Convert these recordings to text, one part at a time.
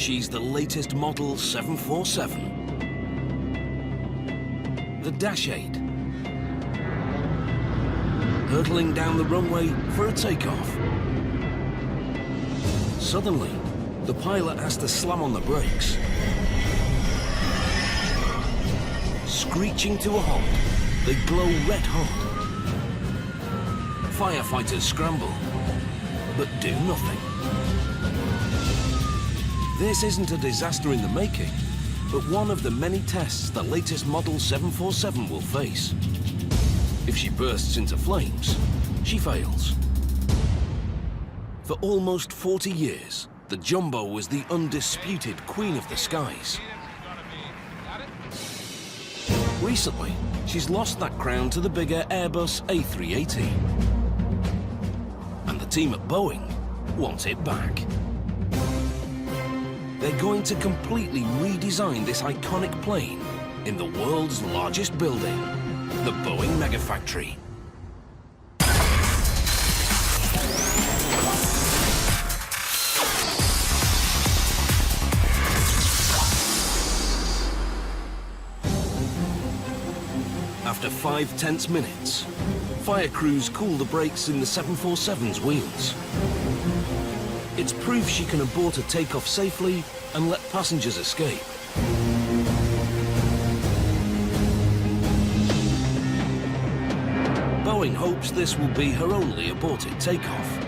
She's the latest model 747. The Dash 8. Hurtling down the runway for a takeoff. Suddenly, the pilot has to slam on the brakes. Screeching to a halt, they glow red hot. Firefighters scramble, but do nothing. This isn't a disaster in the making, but one of the many tests the latest model 747 will face. If she bursts into flames, she fails. For almost 40 years, the Jumbo was the undisputed queen of the skies. Recently, she's lost that crown to the bigger Airbus A380. And the team at Boeing want it back. They're going to completely redesign this iconic plane in the world's largest building, the Boeing MegaFactory. After 5 tense minutes, fire crews cool the brakes in the 747's wheels. It's proof she can abort a takeoff safely and let passengers escape. Boeing hopes this will be her only aborted takeoff.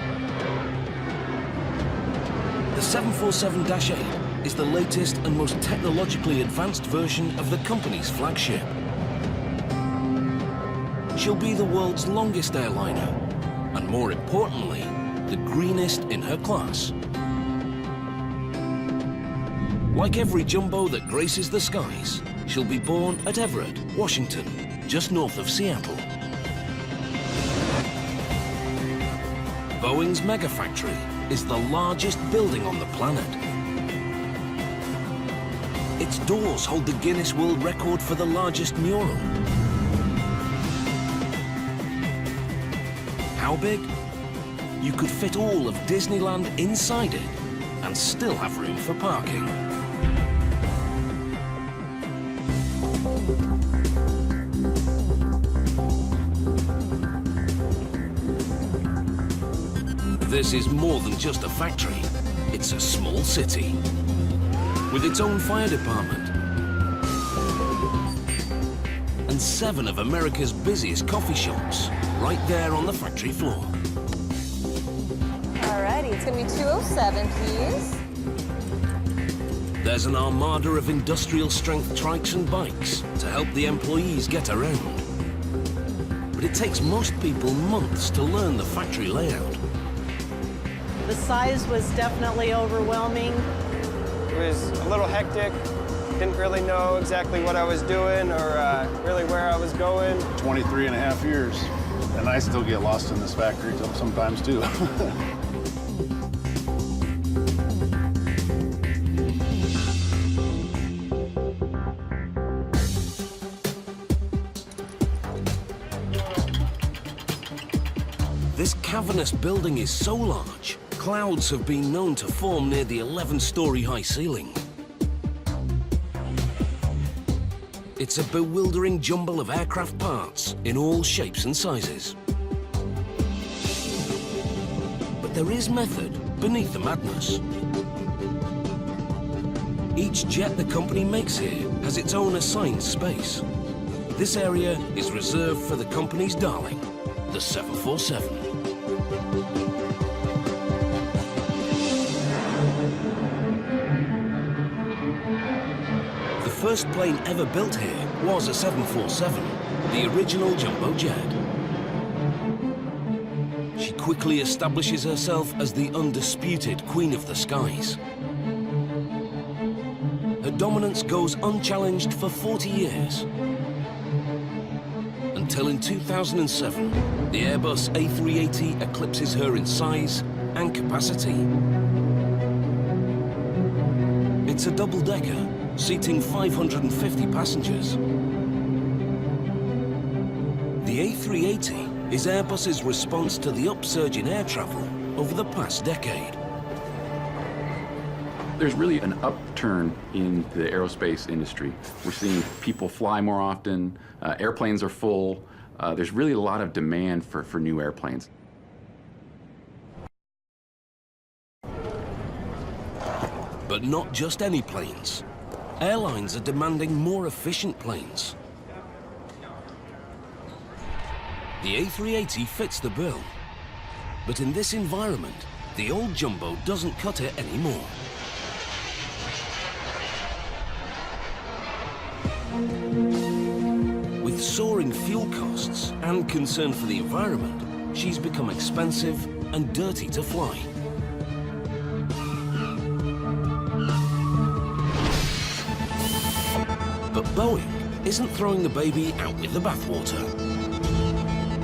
The 747-8 is the latest and most technologically advanced version of the company's flagship. She'll be the world's longest airliner, and more importantly, the greenest in her class. Like every Jumbo that graces the skies, she'll be born at Everett, Washington, just north of Seattle. Boeing's MegaFactory is the largest building on the planet. Its doors hold the Guinness World Record for the largest mural. How big? You could fit all of Disneyland inside it and still have room for parking. This is more than just a factory. It's a small city with its own fire department and 7 of America's busiest coffee shops right there on the factory floor. Alrighty, it's gonna be 207, please. There's an armada of industrial-strength trikes and bikes to help the employees get around. But it takes most people months to learn the factory layout. The size was definitely overwhelming. It was a little hectic. Didn't really know exactly what I was doing or really where I was going. 23 and a half years, and I still get lost in this factory sometimes too. This cavernous building is so large, clouds have been known to form near the 11-story high ceiling. It's a bewildering jumble of aircraft parts in all shapes and sizes. But there is method beneath the madness. Each jet the company makes here has its own assigned space. This area is reserved for the company's darling, the 747. The first plane ever built here was a 747, the original jumbo jet. She quickly establishes herself as the undisputed queen of the skies. Her dominance goes unchallenged for 40 years. Until in 2007, the Airbus A380 eclipses her in size and capacity. It's a double-decker, seating 550 passengers. The A380 is Airbus's response to the upsurge in air travel over the past decade. There's really an upturn in the aerospace industry. We're seeing people fly more often, airplanes are full. There's really a lot of demand for new airplanes. But not just any planes. Airlines are demanding more efficient planes. The A380 fits the bill. But in this environment, the old jumbo doesn't cut it anymore. With soaring fuel costs and concern for the environment, she's become expensive and dirty to fly. But Boeing isn't throwing the baby out with the bathwater.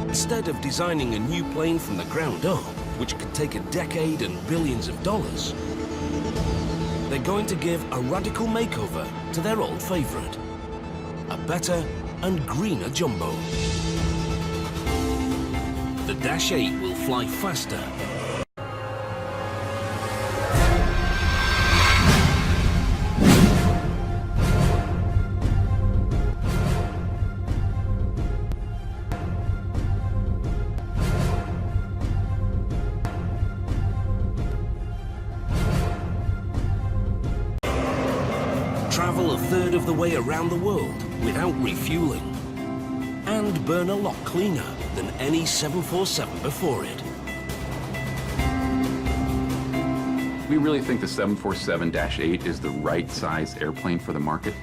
Instead of designing a new plane from the ground up, which could take a decade and billions of dollars, they're going to give a radical makeover to their old favorite, a better and greener jumbo. The Dash 8 will fly faster, travel a third of the way around the world without refueling, and burn a lot cleaner than any 747 before it. We really think the 747-8 is the right size airplane for the market.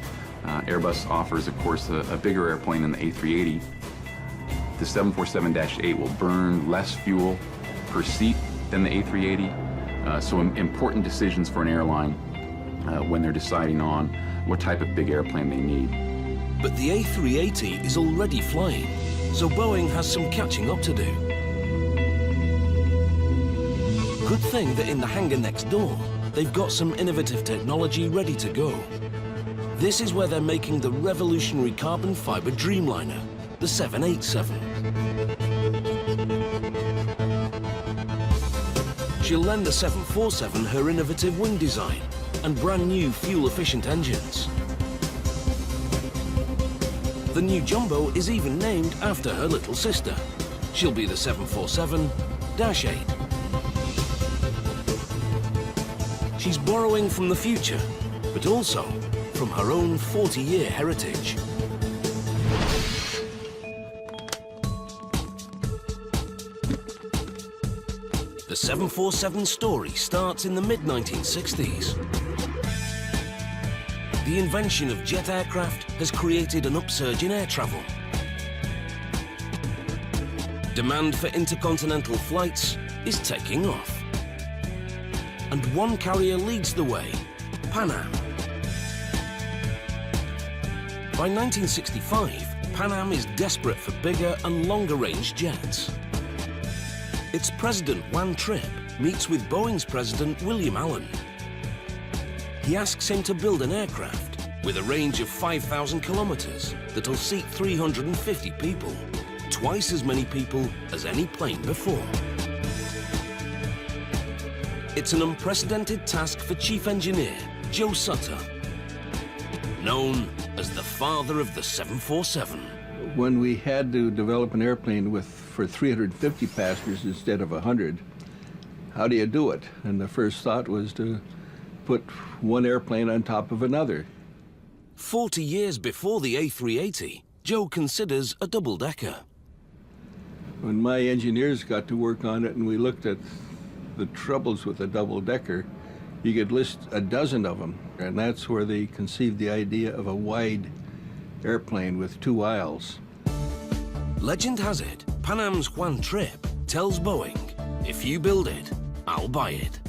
Airbus offers, of course, a bigger airplane than the A380. The 747-8 will burn less fuel per seat than the A380, so important decisions for an airline when they're deciding on what type of big airplane they need. But the A380 is already flying, so Boeing has some catching up to do. Good thing that in the hangar next door, they've got some innovative technology ready to go. This is where they're making the revolutionary carbon fiber Dreamliner, the 787. She'll lend the 747 her innovative wing design and brand new fuel-efficient engines. The new jumbo is even named after her little sister. She'll be the 747-8. She's borrowing from the future, but also from her own 40-year heritage. The 747 story starts in the mid-1960s. The invention of jet aircraft has created an upsurge in air travel. Demand for intercontinental flights is taking off. And one carrier leads the way, Pan Am. By 1965, Pan Am is desperate for bigger and longer-range jets. Its president, Juan Trippe, meets with Boeing's president, William Allen. He asks him to build an aircraft with a range of 5,000 kilometers that'll seat 350 people, twice as many people as any plane before. It's an unprecedented task for Chief Engineer Joe Sutter, known as the father of the 747. When we had to develop an airplane for 350 passengers instead of 100, how do you do it? And the first thought was to put one airplane on top of another. 40 years before the A380, Joe considers a double-decker. When my engineers got to work on it and we looked at the troubles with a double-decker, you could list a dozen of them. And that's where they conceived the idea of a wide airplane with two aisles. Legend has it, Pan Am's Juan Trippe tells Boeing, if you build it, I'll buy it.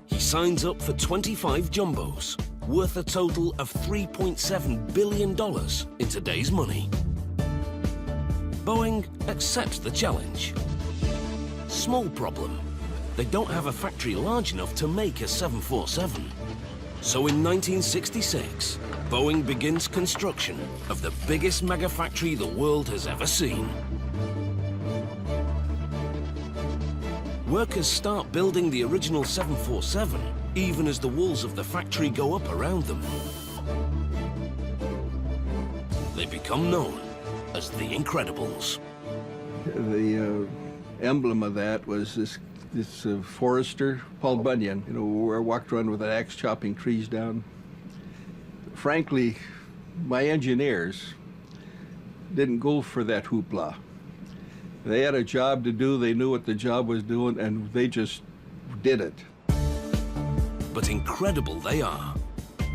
He signs up for 25 jumbos, worth a total of $3.7 billion in today's money. Boeing accepts the challenge. Small problem. They don't have a factory large enough to make a 747. So in 1966, Boeing begins construction of the biggest megafactory the world has ever seen. Workers start building the original 747 even as the walls of the factory go up around them. They become known as the Incredibles. The emblem of that was this forester, Paul Bunyan, you know, where I walked around with an axe chopping trees down. Frankly, my engineers didn't go for that hoopla. They had a job to do, they knew what the job was doing, and they just did it. But incredible they are.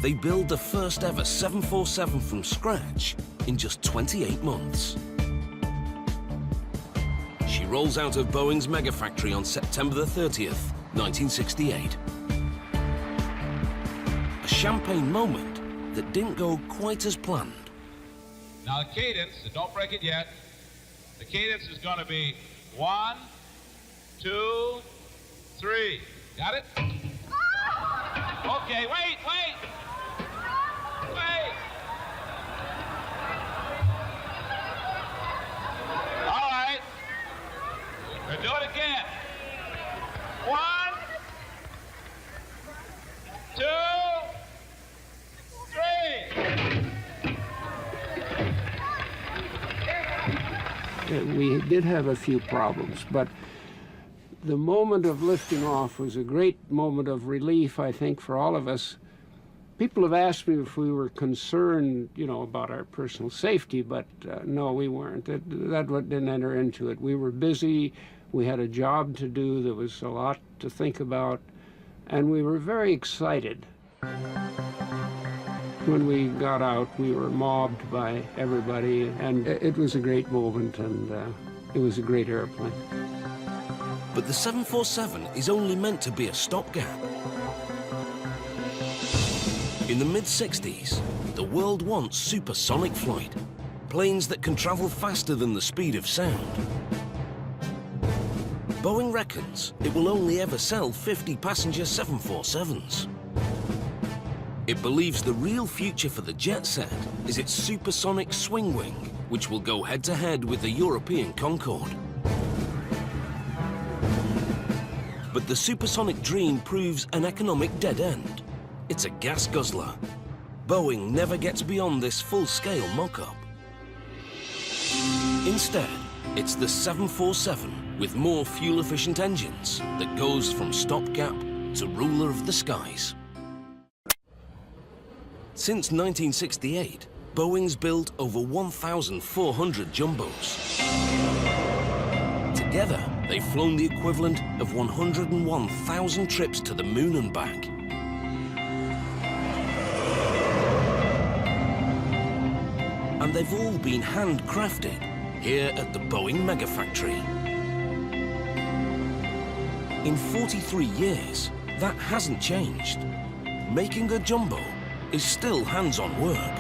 They build the first ever 747 from scratch in just 28 months. She rolls out of Boeing's MegaFactory on September the 30th, 1968. A champagne moment that didn't go quite as planned. Now the cadence, and don't break it yet, the cadence is going to be 1, 2, 3. Got it? Okay, wait! All right. We'll do it again. 1, 2, 3. We did have a few problems, but the moment of lifting off was a great moment of relief, I think, for all of us. People have asked me if we were concerned, you know, about our personal safety, but no, we weren't. That didn't enter into it. We were busy. We had a job to do. There was a lot to think about, and we were very excited. When we got out, we were mobbed by everybody, and it was a great moment, and it was a great airplane. But the 747 is only meant to be a stopgap. In the mid-60s, the world wants supersonic flight, planes that can travel faster than the speed of sound. Boeing reckons it will only ever sell 50 passenger 747s. It believes the real future for the jet set is its supersonic swing wing, which will go head-to-head with the European Concorde. But the supersonic dream proves an economic dead end. It's a gas guzzler. Boeing never gets beyond this full-scale mock-up. Instead, it's the 747 with more fuel-efficient engines that goes from stopgap to ruler of the skies. Since 1968, Boeing's built over 1,400 jumbos. Together, they've flown the equivalent of 101,000 trips to the moon and back. And they've all been handcrafted here at the Boeing MegaFactory. In 43 years, that hasn't changed. Making a jumbo is still hands-on work.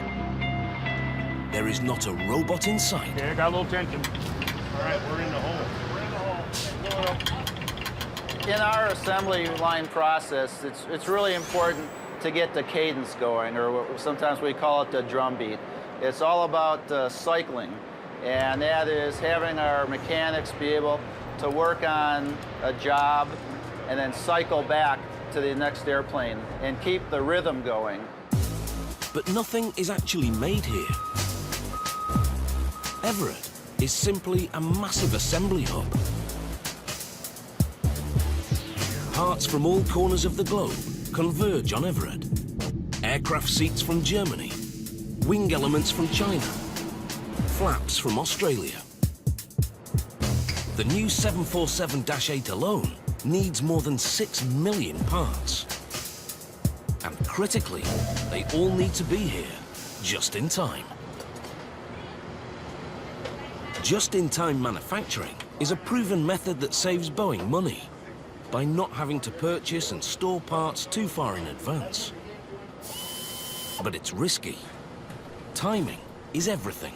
There is not a robot in sight. Okay, I got a little tension. All right, we're in the hole. In our assembly line process, it's really important to get the cadence going, or sometimes we call it the drum beat. It's all about cycling, and that is having our mechanics be able to work on a job and then cycle back to the next airplane and keep the rhythm going. But nothing is actually made here. Everett is simply a massive assembly hub. Parts from all corners of the globe converge on Everett. Aircraft seats from Germany, wing elements from China, flaps from Australia. The new 747-8 alone needs more than 6 million parts. And critically, they all need to be here just in time. Just-in-time manufacturing is a proven method that saves Boeing money by not having to purchase and store parts too far in advance. But it's risky. Timing is everything.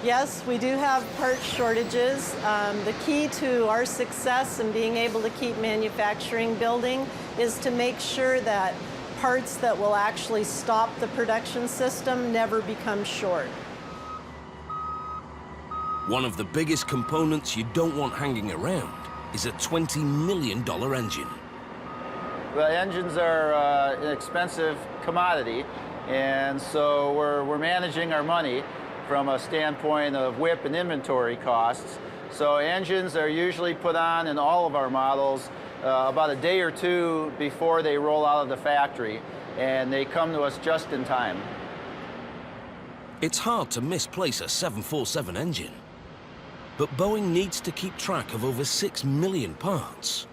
Yes, we do have part shortages. The key to our success in being able to keep manufacturing building is to make sure that parts that will actually stop the production system never become short. One of the biggest components you don't want hanging around is a $20 million engine. Well, engines are an expensive commodity, and so we're managing our money from a standpoint of WIP and inventory costs. So engines are usually put on in all of our models about a day or two before they roll out of the factory, and they come to us just in time. It's hard to misplace a 747 engine, but Boeing needs to keep track of over 6 million parts.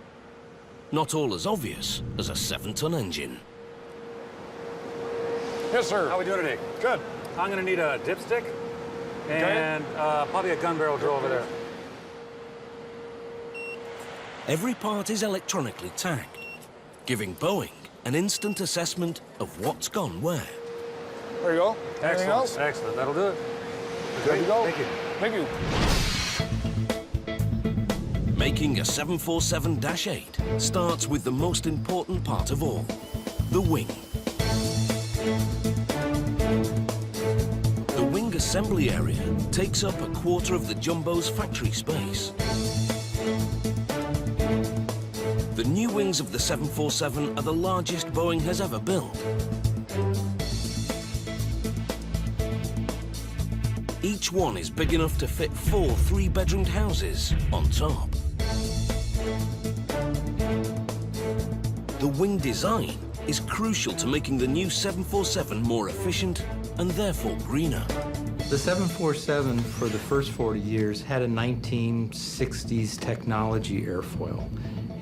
Not all as obvious as a 7-ton engine. Yes, sir. How are we doing today? Good. I'm going to need a dipstick and probably a gun barrel drill over there. Every part is electronically tagged, giving Boeing an instant assessment of what's gone where. There you go. Anything Excellent. else? Excellent. That'll do it. Good to go. Thank you. Thank you. Making a 747-8 starts with the most important part of all, the wing. The wing assembly area takes up 1/4 of the jumbo's factory space. The new wings of the 747 are the largest Boeing has ever built. Each one is big enough to fit 4 3-bedroomed houses on top. The wing design is crucial to making the new 747 more efficient and therefore greener. The 747 for the first 40 years had a 1960s technology airfoil,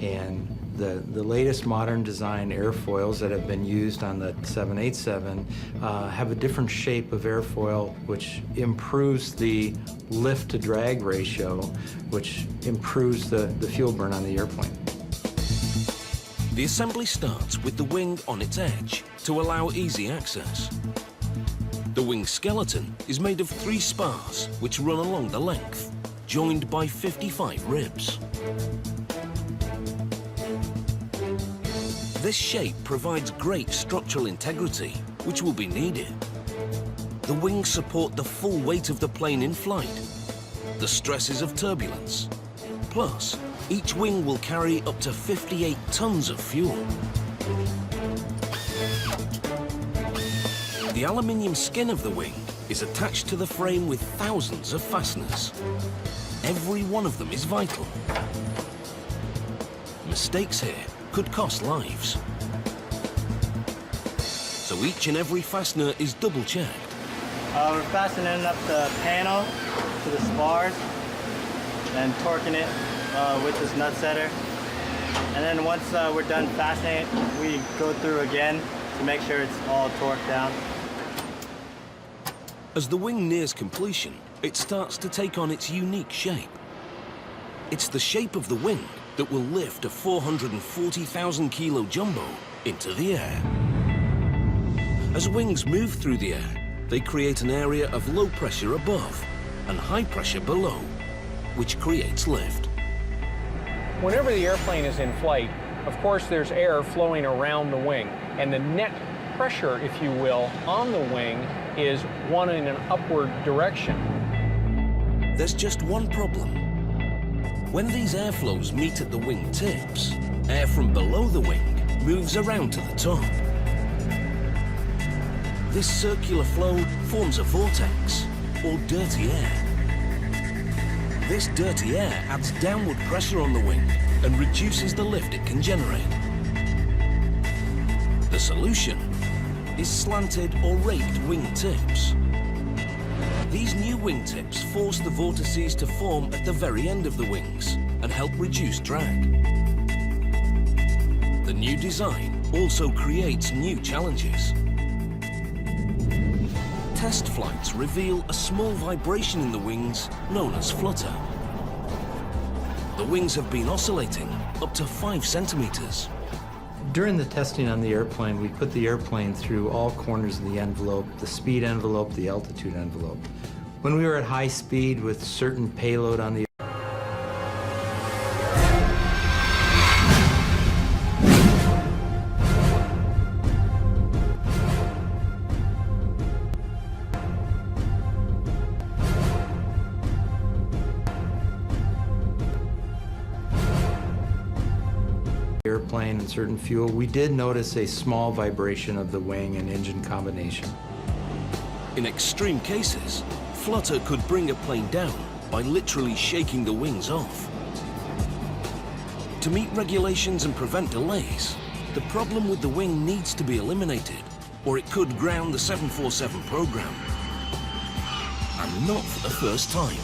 and the latest modern design airfoils that have been used on the 787 have a different shape of airfoil, which improves the lift to drag ratio, which improves the fuel burn on the airplane. The assembly starts with the wing on its edge to allow easy access. The wing skeleton is made of 3 spars which run along the length, joined by 55 ribs. This shape provides great structural integrity, which will be needed. The wings support the full weight of the plane in flight, the stresses of turbulence. Plus, each wing will carry up to 58 tons of fuel. The aluminium skin of the wing is attached to the frame with thousands of fasteners. Every one of them is vital. Mistakes here could cost lives. So each and every fastener is double-checked. We're fastening up the panel to the spars and torquing it with this nut setter. And then once we're done fastening it, we go through again to make sure it's all torqued down. As the wing nears completion, it starts to take on its unique shape. It's the shape of the wing that will lift a 440,000 kilo jumbo into the air. As wings move through the air, they create an area of low pressure above and high pressure below, which creates lift. Whenever the airplane is in flight, of course there's air flowing around the wing, and the net pressure, if you will, on the wing is one in an upward direction. There's just one problem. When these airflows meet at the wing tips, air from below the wing moves around to the top. This circular flow forms a vortex, or dirty air. This dirty air adds downward pressure on the wing and reduces the lift it can generate. The solution is slanted or raked wing tips. These new wing tips force the vortices to form at the very end of the wings and help reduce drag. The new design also creates new challenges. Test flights reveal a small vibration in the wings known as flutter. The wings have been oscillating up to 5 centimeters. During the testing on the airplane, we put the airplane through all corners of the envelope, the speed envelope, the altitude envelope. When we were at high speed with certain payload on the airplane and certain fuel, we did notice a small vibration of the wing and engine combination. In extreme cases, flutter could bring a plane down by literally shaking the wings off. To meet regulations and prevent delays, the problem with the wing needs to be eliminated, or it could ground the 747 program. And not for the first time.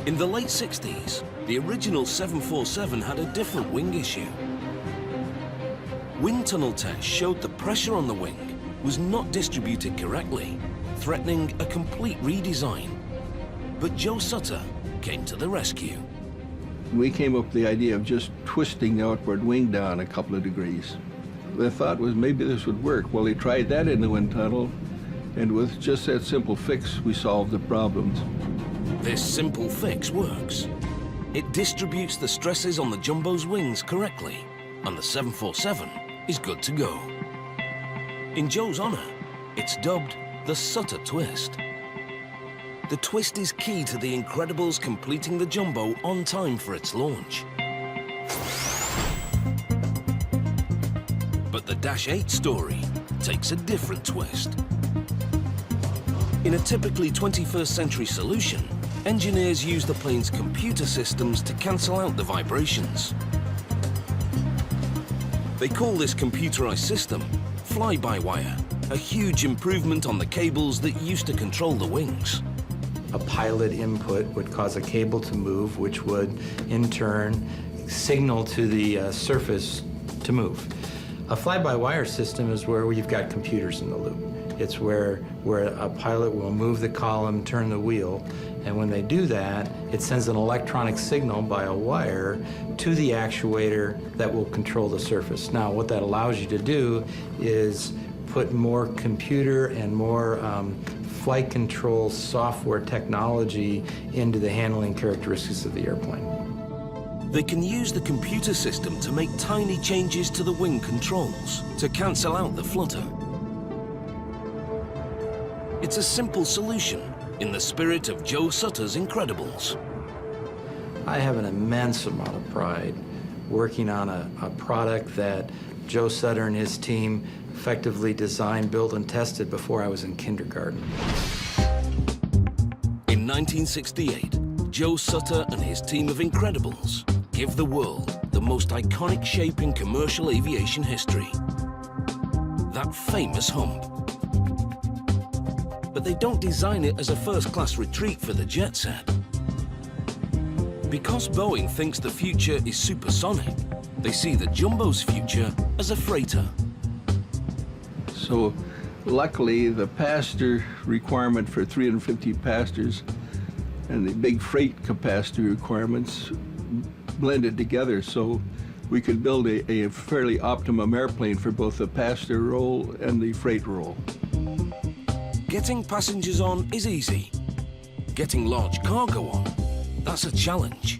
In the late 60s, the original 747 had a different wing issue. Wind tunnel tests showed the pressure on the wing was not distributed correctly, threatening a complete redesign. But Joe Sutter came to the rescue. We came up with the idea of just twisting the outboard wing down a couple of degrees. The thought was maybe this would work. Well, he tried that in the wind tunnel, and with just that simple fix, we solved the problems. This simple fix works. It distributes the stresses on the jumbo's wings correctly, and the 747 is good to go. In Joe's honor, it's dubbed the Sutter Twist. The twist is key to the Incredibles completing the jumbo on time for its launch. But the Dash 8 story takes a different twist. In a typically 21st century solution, engineers use the plane's computer systems to cancel out the vibrations. They call this computerized system fly-by-wire, a huge improvement on the cables that used to control the wings. A pilot input would cause a cable to move, which would, in turn, signal to the surface to move. A fly-by-wire system is where you've got computers in the loop. It's where a pilot will move the column, turn the wheel, and when they do that, it sends an electronic signal by a wire to the actuator that will control the surface. Now, what that allows you to do is put more computer and more flight control software technology into the handling characteristics of the airplane. They can use the computer system to make tiny changes to the wing controls to cancel out the flutter. It's a simple solution in the spirit of Joe Sutter's Incredibles. I have an immense amount of pride working on a product that Joe Sutter and his team effectively designed, built, and tested before I was in kindergarten. In 1968, Joe Sutter and his team of Incredibles give the world the most iconic shape in commercial aviation history. That famous hump. But they don't design it as a first-class retreat for the jet set. Because Boeing thinks the future is supersonic, they see the jumbo's future as a freighter. So luckily, the passenger requirement for 350 passengers and the big freight capacity requirements blended together, so we could build a fairly optimum airplane for both the passenger role and the freight role. Getting passengers on is easy. Getting large cargo on, that's a challenge.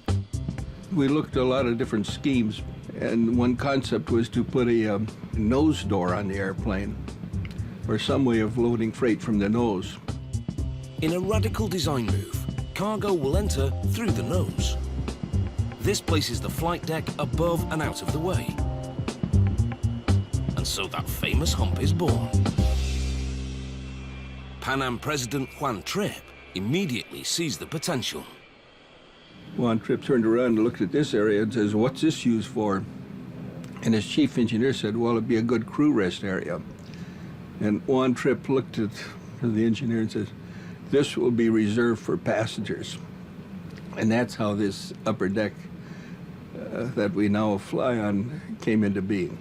We looked at a lot of different schemes, and one concept was to put a nose door on the airplane, or some way of loading freight from the nose. In a radical design move, cargo will enter through the nose. This places the flight deck above and out of the way. And so that famous hump is born. Pan Am President Juan Trippe immediately sees the potential. Juan Trippe turned around and looked at this area and says, "What's this used for?" And his chief engineer said, "Well, it'd be a good crew rest area." And Juan Trippe looked at the engineer and says, "This will be reserved for passengers." And that's how this upper deck that we now fly on came into being.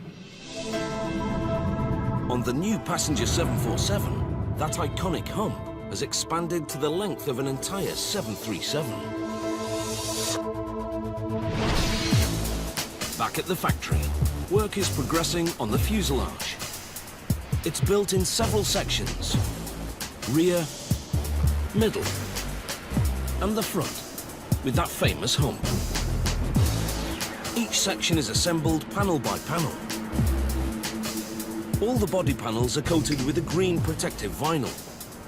On the new passenger 747, that iconic hump has expanded to the length of an entire 737. Back at the factory, work is progressing on the fuselage. It's built in several sections: rear, middle, and the front, with that famous hump. Each section is assembled panel by panel. All the body panels are coated with a green protective vinyl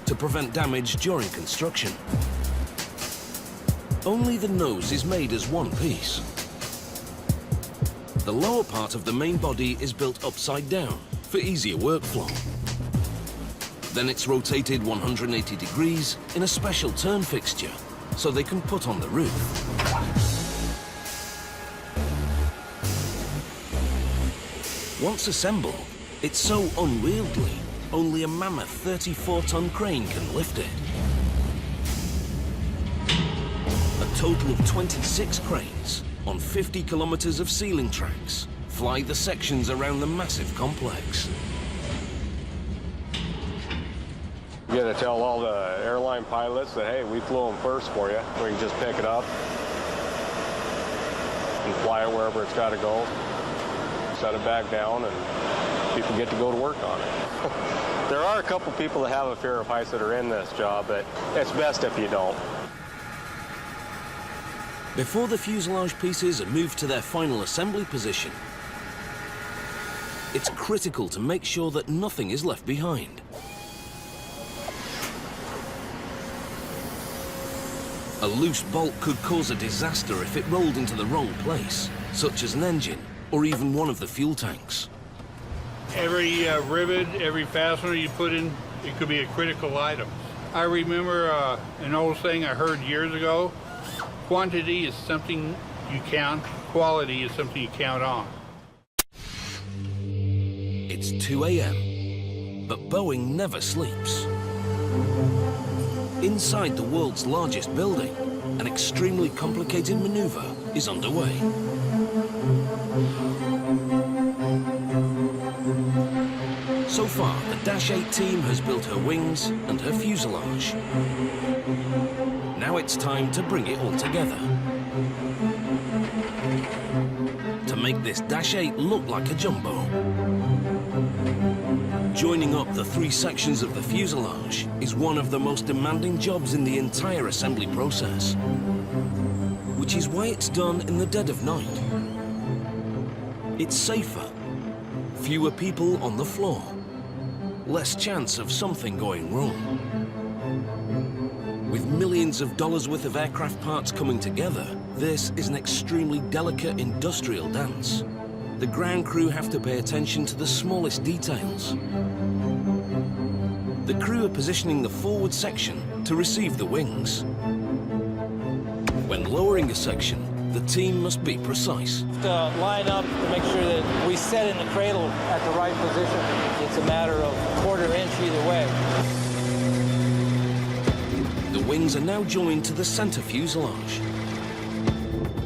to prevent damage during construction. Only the nose is made as one piece. The lower part of the main body is built upside down for easier workflow. Then it's rotated 180 degrees in a special turn fixture so they can put on the roof. Once assembled, it's so unwieldy, only a mammoth 34-ton crane can lift it. A total of 26 cranes on 50 kilometers of ceiling tracks fly the sections around the massive complex. You gotta tell all the airline pilots that, hey, we flew them first for you. We can just pick it up and fly it wherever it's gotta go, set it back down, and people get to go to work on it. There are a couple people that have a fear of heights that are in this job, but it's best if you don't. Before the fuselage pieces are moved to their final assembly position, it's critical to make sure that nothing is left behind. A loose bolt could cause a disaster if it rolled into the wrong place, such as an engine or even one of the fuel tanks. Every rivet, every fastener you put in, it could be a critical item. I remember an old saying I heard years ago, quantity is something you count, quality is something you count on. It's 2 a.m., but Boeing never sleeps. Inside the world's largest building, an extremely complicated maneuver is underway. So far, the Dash 8 team has built her wings and her fuselage. Now it's time to bring it all together. To make this Dash 8 look like a jumbo. Joining up the three sections of the fuselage is one of the most demanding jobs in the entire assembly process, which is why it's done in the dead of night. It's safer, fewer people on the floor, less chance of something going wrong. With millions of dollars worth of aircraft parts coming together, this is an extremely delicate industrial dance. The ground crew have to pay attention to the smallest details. The crew are positioning the forward section to receive the wings. When lowering a section, the team must be precise. To line up to make sure that we set in the cradle at the right position. It's a matter of a quarter inch either way. The wings are now joined to the center fuselage.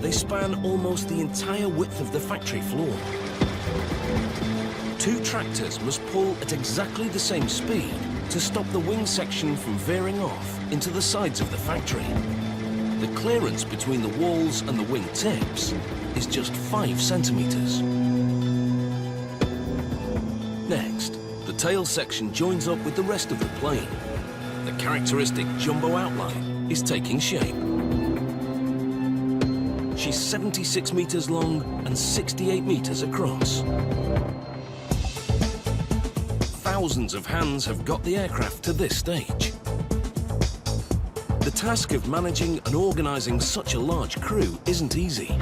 They span almost the entire width of the factory floor. Two tractors must pull at exactly the same speed to stop the wing section from veering off into the sides of the factory. The clearance between the walls and the wing tips is just 5 centimeters. Next, the tail section joins up with the rest of the plane. The characteristic jumbo outline is taking shape. She's 76 meters long and 68 meters across. Thousands of hands have got the aircraft to this stage. The task of managing and organizing such a large crew isn't easy.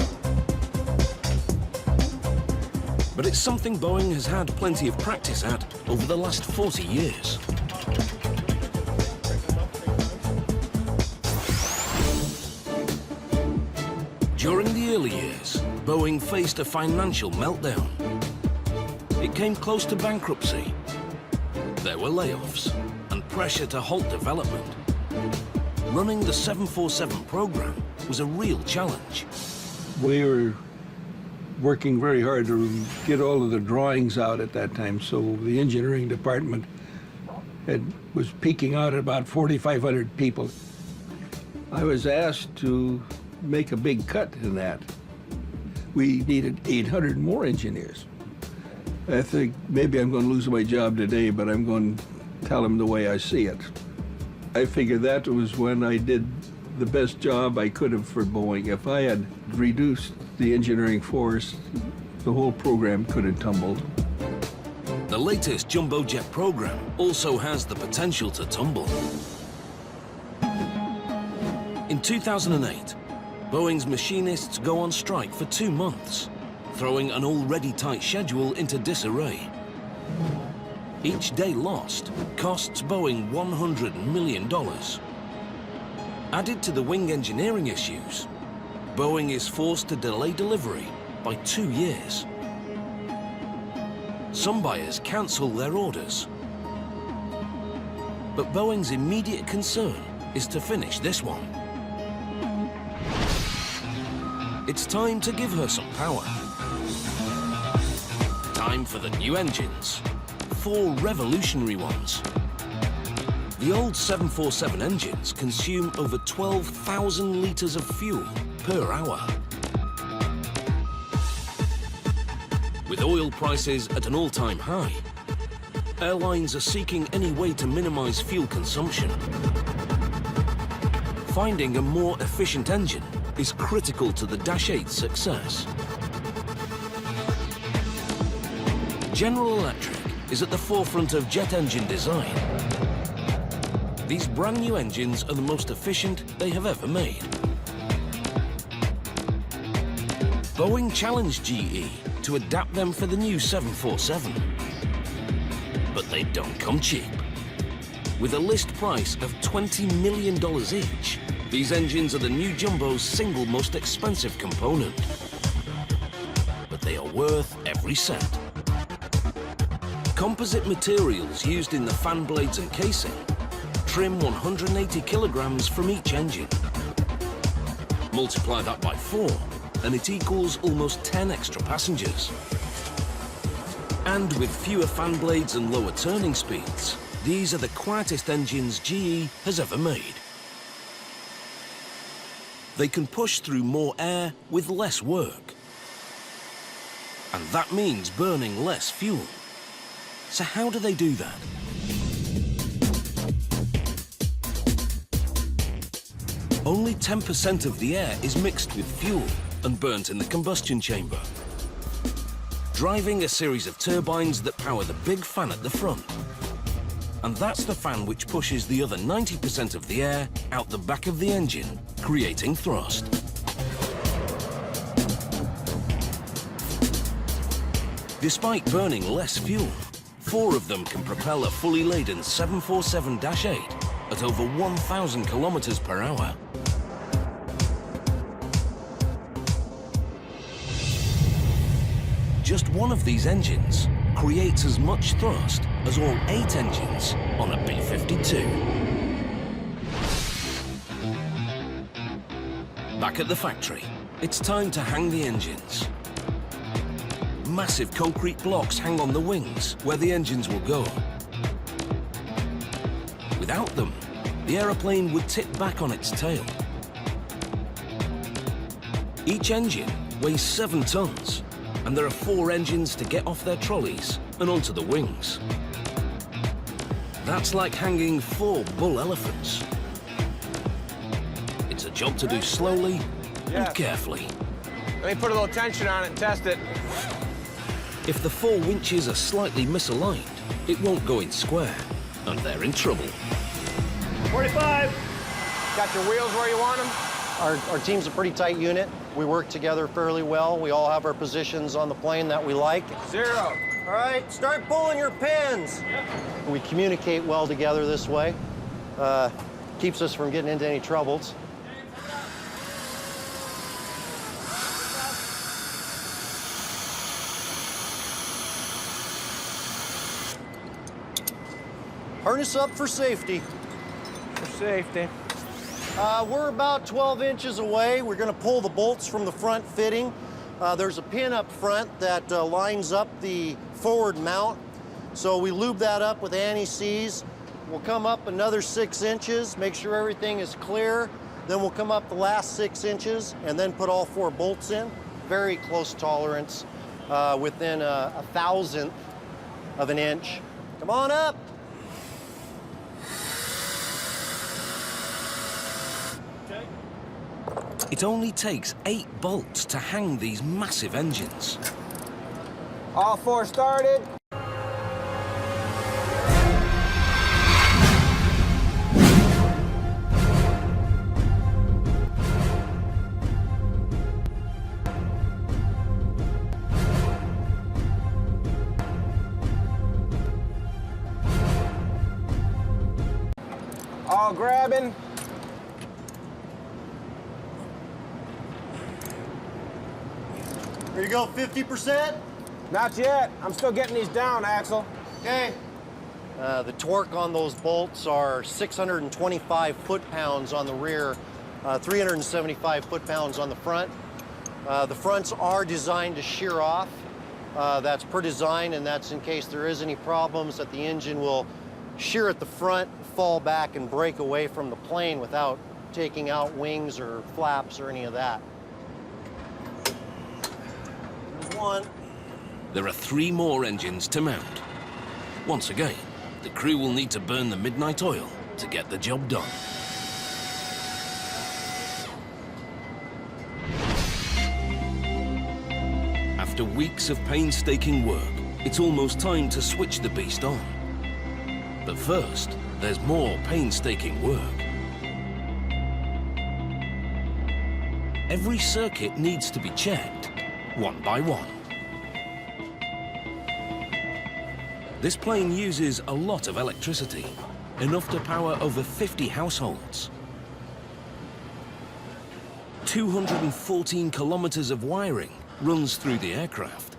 But it's something Boeing has had plenty of practice at over the last 40 years. During the early years, Boeing faced a financial meltdown. It came close to bankruptcy. There were layoffs and pressure to halt development. Running the 747 program was a real challenge. We were working very hard to get all of the drawings out at that time, so the engineering department was peaking out at about 4,500 people. I was asked to make a big cut in that. We needed 800 more engineers. I think maybe I'm going to lose my job today, but I'm going to tell them the way I see it. I figured that was when I did the best job I could have for Boeing. If I had reduced the engineering force, the whole program could have tumbled. The latest jumbo jet program also has the potential to tumble. In 2008, Boeing's machinists go on strike for 2 months, throwing an already tight schedule into disarray. Each day lost costs Boeing $100 million. Added to the wing engineering issues, Boeing is forced to delay delivery by 2 years. Some buyers cancel their orders. But Boeing's immediate concern is to finish this one. It's time to give her some power. Time for the new engines. 4 revolutionary ones. The old 747 engines consume over 12,000 litres of fuel per hour. With oil prices at an all-time high, airlines are seeking any way to minimise fuel consumption. Finding a more efficient engine is critical to the Dash 8's success. General Electric is at the forefront of jet engine design. These brand new engines are the most efficient they have ever made. Boeing challenged GE to adapt them for the new 747. But they don't come cheap. With a list price of $20 million each, these engines are the new jumbo's single most expensive component. But they are worth every cent. Composite materials used in the fan blades and casing trim 180 kilograms from each engine. Multiply that by 4, and it equals almost 10 extra passengers. And with fewer fan blades and lower turning speeds, these are the quietest engines GE has ever made. They can push through more air with less work. And that means burning less fuel. So how do they do that? Only 10% of the air is mixed with fuel and burnt in the combustion chamber, driving a series of turbines that power the big fan at the front. And that's the fan which pushes the other 90% of the air out the back of the engine, creating thrust. Despite burning less fuel, 4 of them can propel a fully laden 747-8 at over 1,000 kilometers per hour. Just one of these engines creates as much thrust as all 8 engines on a B-52. Back at the factory, it's time to hang the engines. Massive concrete blocks hang on the wings where the engines will go. Without them, the aeroplane would tip back on its tail. Each engine weighs 7 tons, and there are 4 engines to get off their trolleys and onto the wings. That's like hanging 4 bull elephants. It's a job to do slowly and carefully. Let me put a little tension on it and test it. If the 4 winches are slightly misaligned, it won't go in square, and they're in trouble. 45. Got your wheels where you want them? Our team's a pretty tight unit. We work together fairly well. We all have our positions on the plane that we like. 0. All right, start pulling your pins. Yep. We communicate well together this way. Keeps us from getting into any troubles. Harness up for safety. For safety. We're about 12 inches away. We're going to pull the bolts from the front fitting. There's a pin up front that lines up the forward mount. So we lube that up with anti-seize. We'll come up another 6 inches, make sure everything is clear. Then we'll come up the last 6 inches and then put all 4 bolts in. Very close tolerance, within a thousandth of an inch. Come on up. It only takes 8 bolts to hang these massive engines. All 4 started. All grabbing. Here you go, 50%? Not yet. I'm still getting these down, Axel. Okay. The torque on those bolts are 625 foot-pounds on the rear, 375 foot-pounds on the front. The fronts are designed to shear off. That's per design, and that's in case there is any problems that the engine will shear at the front, fall back, and break away from the plane without taking out wings or flaps or any of that. There's one. There are 3 more engines to mount. Once again, the crew will need to burn the midnight oil to get the job done. After weeks of painstaking work, it's almost time to switch the beast on. But first, there's more painstaking work. Every circuit needs to be checked, one by one. This plane uses a lot of electricity, enough to power over 50 households. 214 kilometers of wiring runs through the aircraft.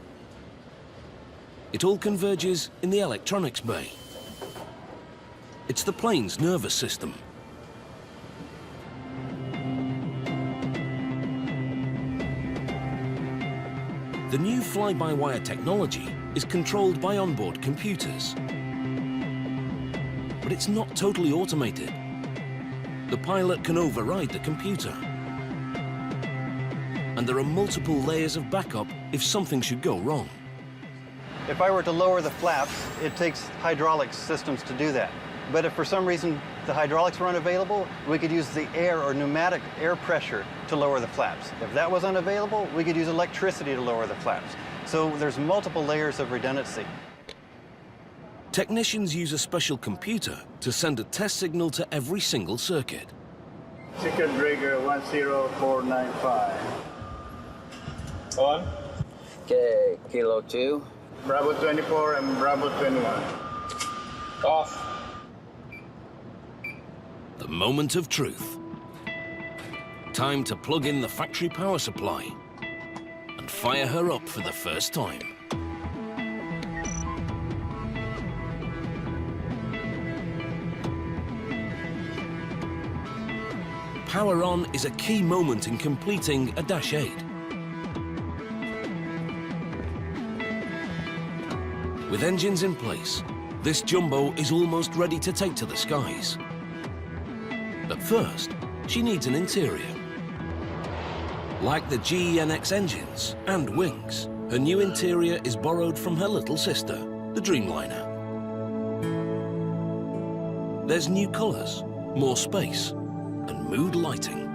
It all converges in the electronics bay. It's the plane's nervous system. The new fly-by-wire technology is controlled by onboard computers. But it's not totally automated. The pilot can override the computer. And there are multiple layers of backup if something should go wrong. If I were to lower the flaps, it takes hydraulic systems to do that. But if for some reason the hydraulics were unavailable, we could use the air or pneumatic air pressure to lower the flaps. If that was unavailable, we could use electricity to lower the flaps. So there's multiple layers of redundancy. Technicians use a special computer to send a test signal to every single circuit. Chicken Rigger 10495. On. Okay, Kilo 2. Bravo 24 and Bravo 21. Off. The moment of truth. Time to plug in the factory power supply and fire her up for the first time. Power on is a key moment in completing a Dash 8. With engines in place, this jumbo is almost ready to take to the skies. But first, she needs an interior. Like the GENX engines and wings, her new interior is borrowed from her little sister, the Dreamliner. There's new colors, more space, and mood lighting.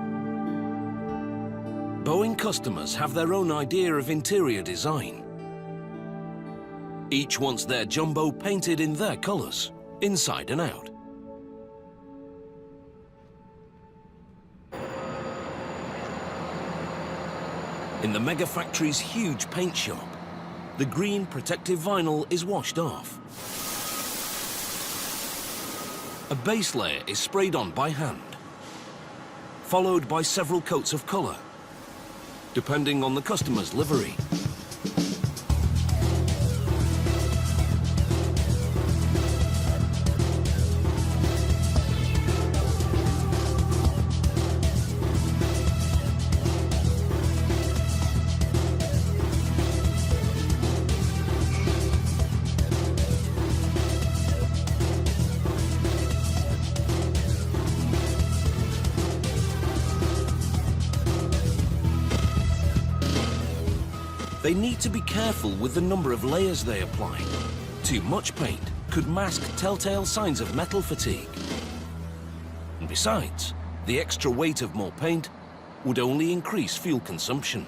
Boeing customers have their own idea of interior design. Each wants their jumbo painted in their colors, inside and out. In the MegaFactroies' huge paint shop, the green protective vinyl is washed off. A base layer is sprayed on by hand, followed by several coats of color, depending on the customer's livery. They need to be careful with the number of layers they apply. Too much paint could mask telltale signs of metal fatigue. And besides, the extra weight of more paint would only increase fuel consumption.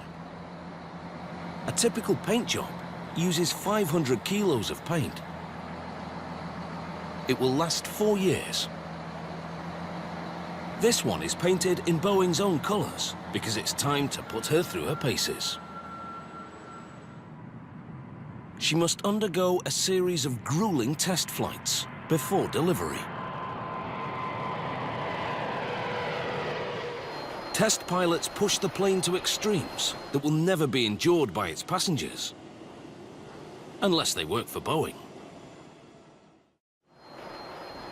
A typical paint job uses 500 kilos of paint. It will last 4 years. This one is painted in Boeing's own colors because it's time to put her through her paces. She must undergo a series of grueling test flights before delivery. Test pilots push the plane to extremes that will never be endured by its passengers. Unless they work for Boeing.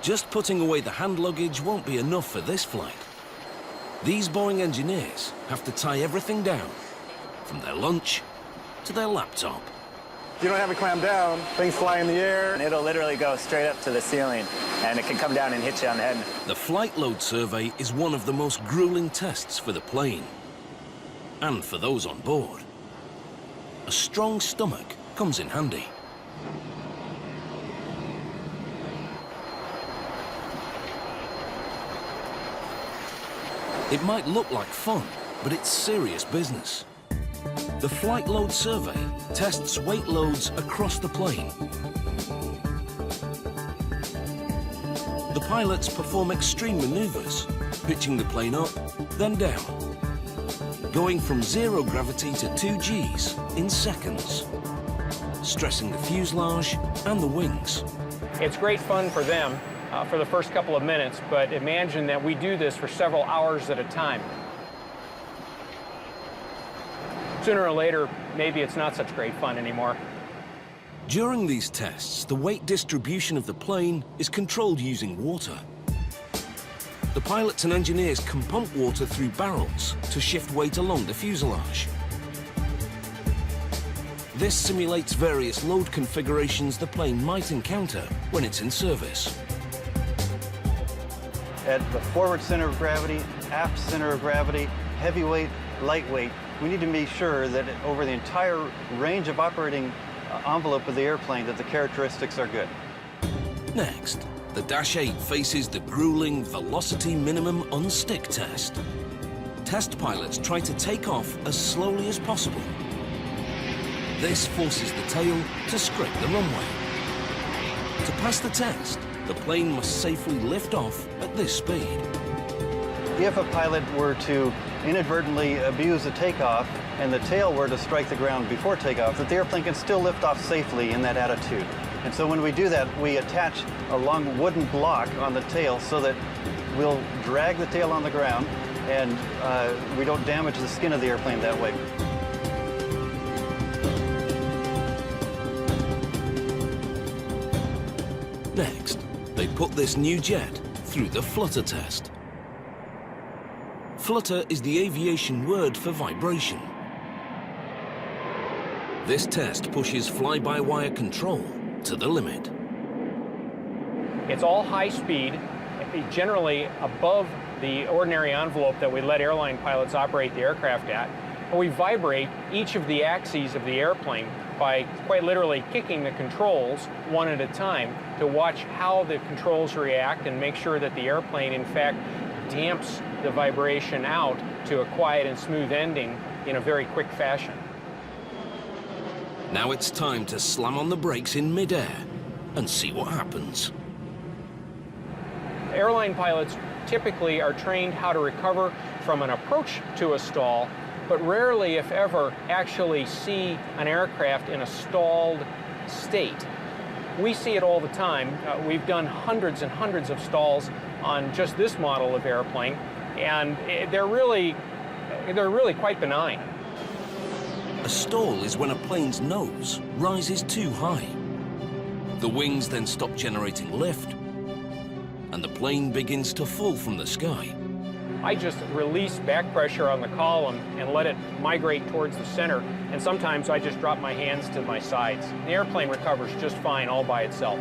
Just putting away the hand luggage won't be enough for this flight. These Boeing engineers have to tie everything down, from their lunch to their laptop. If you don't have it clammed down, things fly in the air. And it'll literally go straight up to the ceiling, and it can come down and hit you on the head. The flight load survey is one of the most grueling tests for the plane, and for those on board. A strong stomach comes in handy. It might look like fun, but it's serious business. The flight load survey tests weight loads across the plane. The pilots perform extreme maneuvers, pitching the plane up, then down, going from 0 gravity to 2 Gs in seconds, stressing the fuselage and the wings. It's great fun for them for the first couple of minutes, but imagine that we do this for several hours at a time. Sooner or later, maybe it's not such great fun anymore. During these tests, the weight distribution of the plane is controlled using water. The pilots and engineers can pump water through barrels to shift weight along the fuselage. This simulates various load configurations the plane might encounter when it's in service. At the forward center of gravity, aft center of gravity, heavyweight, lightweight, we need to be sure that over the entire range of operating envelope of the airplane that the characteristics are good. Next, the Dash 8 faces the grueling velocity minimum unstick test. Test pilots try to take off as slowly as possible. This forces the tail to scrape the runway. To pass the test, the plane must safely lift off at this speed. If a pilot were to inadvertently abuse a takeoff and the tail were to strike the ground before takeoff, that the airplane can still lift off safely in that attitude. And so when we do that, we attach a long wooden block on the tail so that we'll drag the tail on the ground and we don't damage the skin of the airplane that way. Next, they put this new jet through the flutter test. Flutter is the aviation word for vibration. This test pushes fly-by-wire control to the limit. It's all high speed, generally above the ordinary envelope that we let airline pilots operate the aircraft at. And we vibrate each of the axes of the airplane by quite literally kicking the controls one at a time to watch how the controls react and make sure that the airplane, in fact, damps the vibration out to a quiet and smooth ending in a very quick fashion. Now it's time to slam on the brakes in midair and see what happens. Airline pilots typically are trained how to recover from an approach to a stall, but rarely, if ever, actually see an aircraft in a stalled state. We see it all the time. We've done hundreds and hundreds of stalls on just this model of airplane, and they're really quite benign. A stall is when a plane's nose rises too high. The wings then stop generating lift, and the plane begins to fall from the sky. I just release back pressure on the column and let it migrate towards the center, and sometimes I just drop my hands to my sides. The airplane recovers just fine all by itself.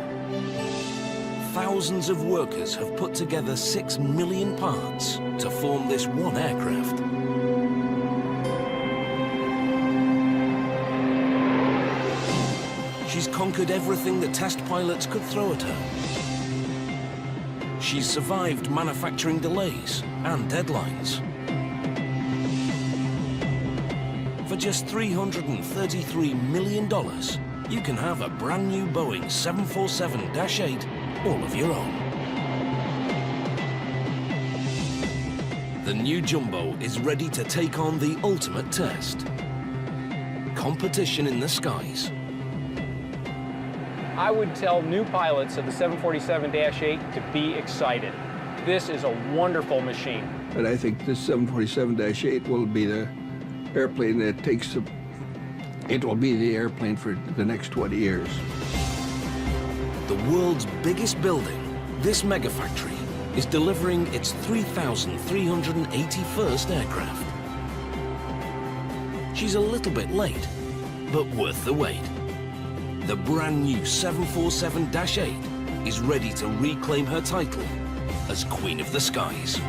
Thousands of workers have put together 6 million parts to form this one aircraft. She's conquered everything the test pilots could throw at her. She's survived manufacturing delays and deadlines. For just $333 million, you can have a brand new Boeing 747-8 all of your own. The new Jumbo is ready to take on the ultimate test. Competition in the skies. I would tell new pilots of the 747-8 to be excited. This is a wonderful machine. And I think this 747-8 will be the airplane that it will be the airplane for the next 20 years. The world's biggest building, this megafactory, is delivering its 3,381st aircraft. She's a little bit late, but worth the wait. The brand new 747-8 is ready to reclaim her title as Queen of the Skies.